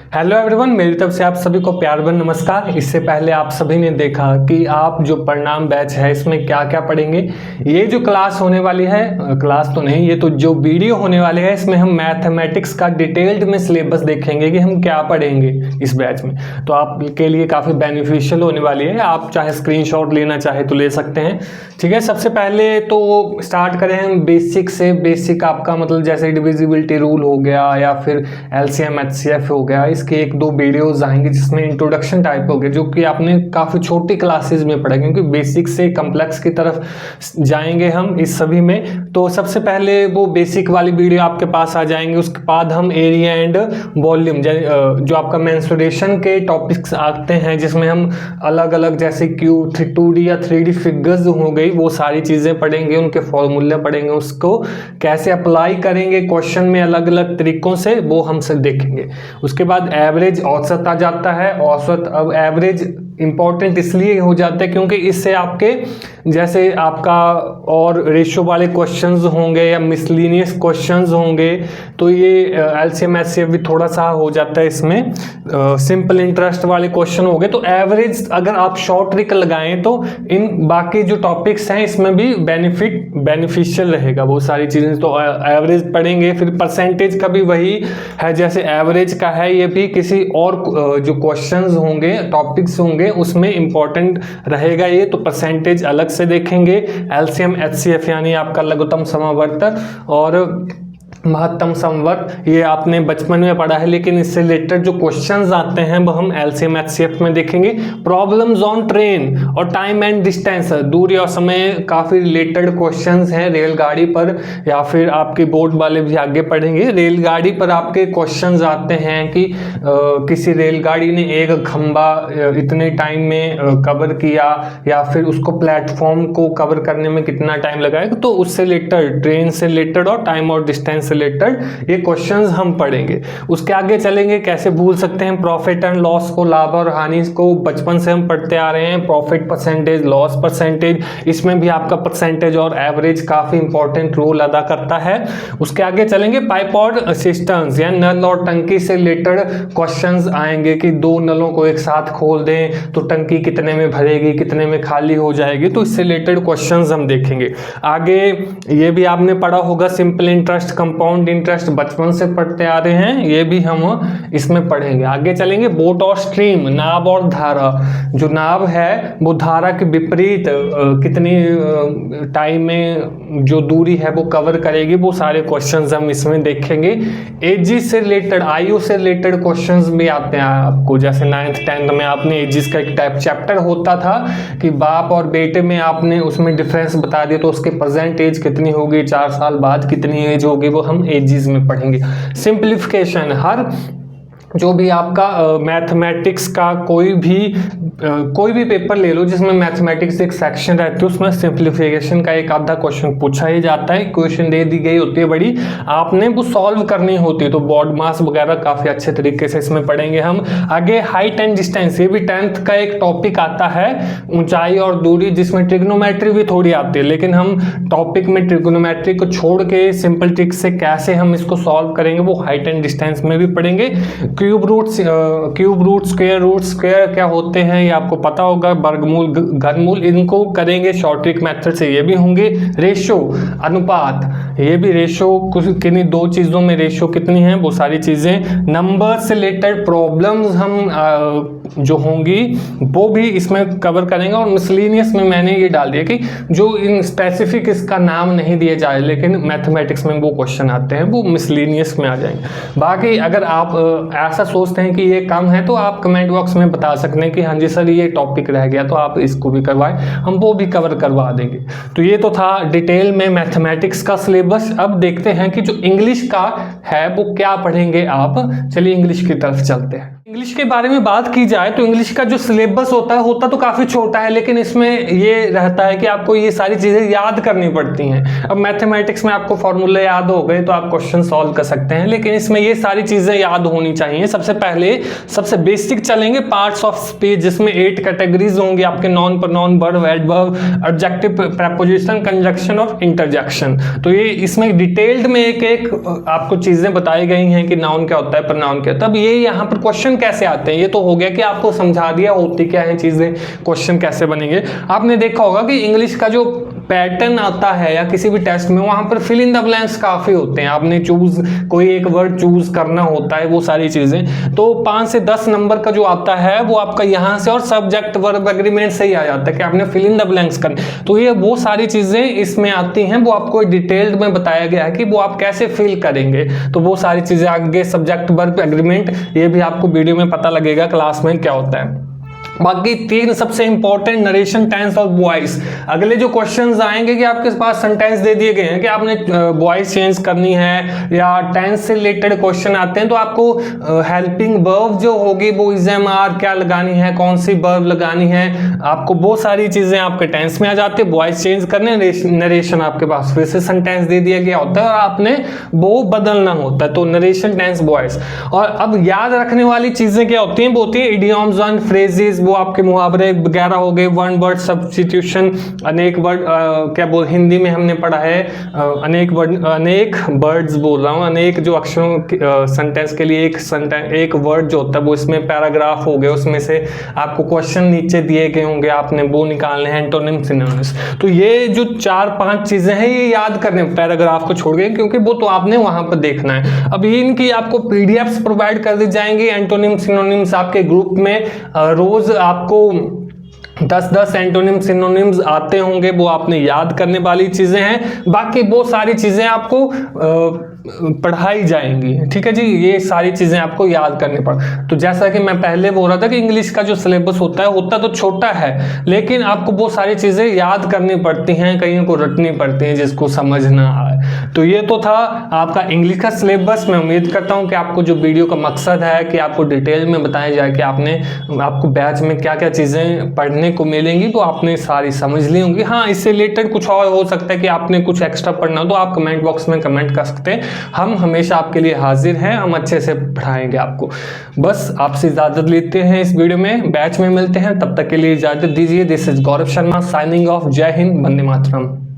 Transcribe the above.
Hello everyone, मेरी तरफ से आप सभी को प्यार भरा नमस्कार। इससे पहले आप सभी ने देखा कि आप जो परिणाम बैच है इसमें क्या क्या पढ़ेंगे। ये जो क्लास होने वाली है, क्लास तो नहीं, ये तो जो वीडियो होने वाली है, इसमें हम मैथमेटिक्स का डिटेल्ड में सिलेबस देखेंगे कि हम क्या पढ़ेंगे इस बैच में। तो आपके लिए काफ़ी बेनिफिशियल होने वाली है। आप चाहे स्क्रीनशॉट लेना चाहे तो ले सकते हैं। ठीक है, सबसे पहले तो स्टार्ट करें हम बेसिक से। बेसिक आपका मतलब जैसे डिविजिबिलिटी रूल हो गया या फिर एलसीएम एचसीएफ हो गया, इसके एक दो वीडियोस आएंगे जिसमें इंट्रोडक्शन टाइप हो गया, जो कि आपने काफ़ी छोटी क्लासेस में पढ़ा, क्योंकि बेसिक से कम्प्लेक्स की तरफ जाएंगे हम इस सभी में। तो सबसे पहले वो बेसिक वाली वीडियो आपके पास आ जाएंगे। उसके बाद हम एरिया एंड वॉल्यूम, जो आपका मेंसुरेशन के टॉपिक्स आते हैं, जिसमें हम अलग अलग जैसे क्यूब 2D या 3D फिगर्स हो गई, वो सारी चीज़ें पढ़ेंगे, उनके फॉर्मूले पढ़ेंगे, उसको कैसे अप्लाई करेंगे क्वेश्चन में अलग अलग तरीकों से, वो हम सब देखेंगे। उसके बाद एवरेज, औसत आ जाता है। औसत, अब एवरेज इंपॉर्टेंट इसलिए हो जाता है क्योंकि इससे आपके जैसे आपका और रेशियो वाले क्वेश्चंस होंगे या मिसलिनियस क्वेश्चंस होंगे, तो ये एलसीएम एचसीएफ भी थोड़ा सा हो जाता है इसमें। सिंपल इंटरेस्ट वाले क्वेश्चन हो गए। तो एवरेज अगर आप शॉर्ट ट्रिक लगाएं तो इन बाकी जो टॉपिक्स हैं इसमें भी बेनिफिशियल रहेगा वो सारी चीज़ें। तो एवरेज पढ़ेंगे। फिर परसेंटेज का भी वही है जैसे एवरेज का है, ये भी किसी और जो क्वेश्चंस होंगे, टॉपिक्स होंगे, उसमें इंपॉर्टेंट रहेगा ये। तो परसेंटेज अलग से देखेंगे। एलसीएम एचसीएफ यानी आपका लघुत्तम समवर्त और महत्तम समवर्त, ये आपने बचपन में पढ़ा है, लेकिन इससे रिलेटेड जो क्वेश्चंस आते हैं वो हम एलसीएम एचसीएफ में देखेंगे। प्रॉब्लम्स ऑन ट्रेन और टाइम एंड डिस्टेंस, दूरी और समय, काफ़ी रिलेटेड क्वेश्चंस हैं रेलगाड़ी पर, या फिर आपके बोर्ड वाले भी आगे पढ़ेंगे। रेलगाड़ी पर आपके क्वेश्चंस आते हैं कि किसी रेलगाड़ी ने एक खंबा इतने टाइम में कवर किया, या फिर उसको प्लेटफॉर्म को कवर करने में कितना टाइम लगाएगा। तो उससे रिलेटेड, ट्रेन से रिलेटेड और टाइम और डिस्टेंस रिलेटेड ये क्वेश्चंस हम पढ़ेंगे। उसके आगे चलेंगे, कैसे भूल सकते हैं प्रॉफिट एंड लॉस को, लाभ और हानि को बचपन से हम पढ़ते आ रहे हैं। प्रॉफिट परसेंटेज, लॉस परसेंटेज, इसमें भी आपका परसेंटेज और एवरेज काफी इंपॉर्टेंट रोल अदा करता है। उसके आगे चलेंगे पाइप और सिस्टम्स या नल और टंकी से रिलेटेड क्वेश्चंस आएंगे कि दो नलों को एक साथ खोल दें तो टंकी कितने में भरेगी, कितने में खाली हो जाएगी। तो इससे रिलेटेड क्वेश्चंस हम देखेंगे। आगे ये भी आपने पढ़ा होगा, सिंपल इंटरेस्ट, कंपाउंड इंटरेस्ट, बचपन से पढ़ते आ रहे हैं, ये भी हम इसमें पढ़ेंगे। आगे चलेंगे बोट और स्ट्रीम, नाव और धारा। जो नाव है वो धारा के विपरीत कितनी टाइम में जो दूरी है वो कवर करेगी, वो सारे क्वेश्चंस हम इसमें देखेंगे। एजिस से रिलेटेड, आयु से रिलेटेड क्वेश्चंस भी आते हैं आपको, जैसे 9th 10th में आपने एजिस का एक टाइप चैप्टर होता था कि बाप और बेटे में आपने उसमें डिफरेंस बता दिया, तो उसके प्रेजेंट एज कितनी होगी, 4 साल बाद कितनी एज होगी, वो हम एजिस में पढ़ेंगे। सिंप्लीफिकेशन, हर जो भी आपका मैथमेटिक्स का कोई भी पेपर ले लो जिसमें मैथमेटिक्स एक सेक्शन रहती है, उसमें सिंप्लीफिकेशन का एक आधा क्वेश्चन पूछा ही जाता है। क्वेश्चन दे दी गई होती है बड़ी, आपने वो सॉल्व करनी होती है। तो बॉड मास वगैरह काफ़ी अच्छे तरीके से इसमें पढ़ेंगे हम। आगे हाइट एंड डिस्टेंस, ये भी 10th का एक टॉपिक आता है, ऊंचाई और दूरी, जिसमें ट्रिग्नोमेट्री भी थोड़ी आती है, लेकिन हम टॉपिक में ट्रिग्नोमेट्री को छोड़ के सिंपल ट्रिक से कैसे हम इसको सॉल्व करेंगे वो हाइट एंड डिस्टेंस में भी पढ़ेंगे। Cube root, square root, square क्या होते हैं ये आपको पता होगा, वर्गमूल, घनमूल, इनको करेंगे शॉर्ट ट्रिक मेथड से, ये भी होंगे। रेशो, अनुपात, ये भी रेशो, किन्हीं दो चीज़ों में रेशो कितनी है, वो सारी चीज़ें। नंबर से रिलेटेड प्रॉब्लम्स हम जो होंगी वो भी इसमें कवर करेंगे। और मिसलिनियस में मैंने ये डाल दिया कि जो इन स्पेसिफिक इसका नाम नहीं दिया जाए, लेकिन मैथमेटिक्स में वो क्वेश्चन आते हैं, वो मिसलिनियस में आ जाएंगे। बाकी अगर आप ऐसा सोचते हैं कि ये कम है तो आप कमेंट बॉक्स में बता सकते हैं कि हाँ जी सर ये टॉपिक रह गया, तो आप इसको भी करवाएं, हम वो भी कवर करवा देंगे। तो ये तो था डिटेल में मैथमेटिक्स का सिलेबस। अब देखते हैं कि जो इंग्लिश का है वो क्या पढ़ेंगे आप। चलिए इंग्लिश की तरफ चलते हैं। इंग्लिश के बारे में बात की जाए तो इंग्लिश का जो सिलेबस होता तो काफ़ी छोटा है, लेकिन इसमें ये रहता है कि आपको ये सारी चीज़ें याद करनी पड़ती हैं। अब मैथमेटिक्स में आपको फॉर्मूले याद हो गए तो आप क्वेश्चन सॉल्व कर सकते हैं, लेकिन इसमें ये सारी चीज़ें याद होनी चाहिए। सबसे पहले सबसे बेसिक चलेंगे पार्ट्स ऑफ स्पीच, जिसमें 8 कैटेगरीज होंगी आपके, non pronoun, verb, adverb, adjective, preposition, conjunction और इंटरजेक्शन। तो ये इसमें डिटेल्ड में एक एक आपको चीज़ें बताई गई हैं कि नाउन क्या होता है, प्रोनाउन क्या होता है। तब ये यहाँ पर क्वेश्चन कैसे आते हैं, ये तो हो गया कि आपको समझा दिया होती क्या है चीजें, क्वेश्चन कैसे बनेंगे। आपने देखा होगा कि इंग्लिश का जो पैटर्न आता है या किसी भी टेस्ट में, वहां पर फिल इन द ब्लैंक्स काफी होते हैं। आपने कोई एक वर्ड चूज करना होता है, वो सारी चीजें। तो 5 से 10 नंबर का जो आता है वो आपका यहां से और सब्जेक्ट वर्ब एग्रीमेंट से ही आ जाता है कि आपने फिल इन द ब्लैंक्स करने। तो ये वो सारी चीजें इसमें आती हैं, वो आपको डिटेल्ड में बताया गया है कि वो आप कैसे फिल करेंगे। तो वो सारी चीजें आगे सब्जेक्ट वर्ब एग्रीमेंट, ये भी आपको वीडियो में पता लगेगा क्लास में क्या होता है। बाकी 3 सबसे इंपॉर्टेंट, नरेशन, टेंस और वॉइस। अगले जो क्वेश्चंस आएंगे कि आपके पास सेंटेंस दे दिए गए हैं कि आपने वॉइस चेंज करनी है या टेंस से रिलेटेड क्वेश्चन आते हैं, तो आपको हेल्पिंग वर्ब जो होगी वो इज एम आर क्या लगानी है, कौन सी वर्ब लगानी है, आपको वो सारी चीजें आपके टेंस में आ जाती है। वॉइस चेंज करने, नरेशन आपके पास फिर से सेंटेंस दे दिया गया होता है और आपने वो बदलना होता है। तो नरेशन, टेंस, वॉइस। और अब याद रखने वाली चीजें क्या होती हैं, वो होती है इडियम्स एंड फ्रेजेस, वो आपके मुहावरे वगैरह हो गए, वन वर्ड सब्स्टिट्यूशन, अनेक वर्ड, क्या बोल, हिंदी में हमने पढ़ा है अनेक वर्ड, अनेक वर्ड्स बोल रहा हूँ, अनेक जो अक्षरों सेंटेंस के लिए एक वर्ड जो होता है वो इसमें पैराग्राफ हो गए, उसमें से आपको क्वेश्चन नीचे दिए गए होंगे, आपने वो निकालने हैं, एंटोनिम, सिनोनिम्स। तो ये जो 4-5 चीजें हैं ये याद करने, पैराग्राफ को छोड़ गए क्योंकि वो तो आपने वहां पर देखना है। अब इनकी आपको पीडीएफ्स प्रोवाइड कर दी जाएंगी, एंटोनिम, सिनोनिम्स आपके ग्रुप में रोज आपको 10-10 एंटोनिम, सिनोनिम्स आते होंगे, वो आपने याद करने वाली चीजें हैं। बाकी वो सारी चीजें आपको पढ़ाई जाएंगी, ठीक है जी। ये सारी चीजें आपको याद करनी पड़। तो जैसा कि मैं पहले बोल रहा था कि इंग्लिश का जो सिलेबस होता तो छोटा है, लेकिन आपको वो सारी चीजें याद करनी पड़ती हैं, कहीं को रटनी पड़ती हैं जिसको समझ ना आए। तो ये तो था आपका इंग्लिश का सिलेबस। मैं उम्मीद करता हूं कि आपको जो वीडियो का मकसद है कि आपको डिटेल में बताया जाए कि आपको बैच में क्या क्या चीजें पढ़ने को मिलेंगी, तो आपने सारी समझ ली होंगी। हाँ, इससे रिलेटेड कुछ और हो सकता है कि आपने कुछ एक्स्ट्रा पढ़ना हो तो आप कमेंट बॉक्स में कमेंट कर सकते हैं। हम हमेशा आपके लिए हाजिर हैं, हम अच्छे से पढ़ाएंगे आपको। बस आपसे इजाजत लेते हैं, इस वीडियो में बैच में मिलते हैं, तब तक के लिए इजाजत दीजिए। This is Gaurav Sharma signing off. जय हिंद, वंदे मातरम।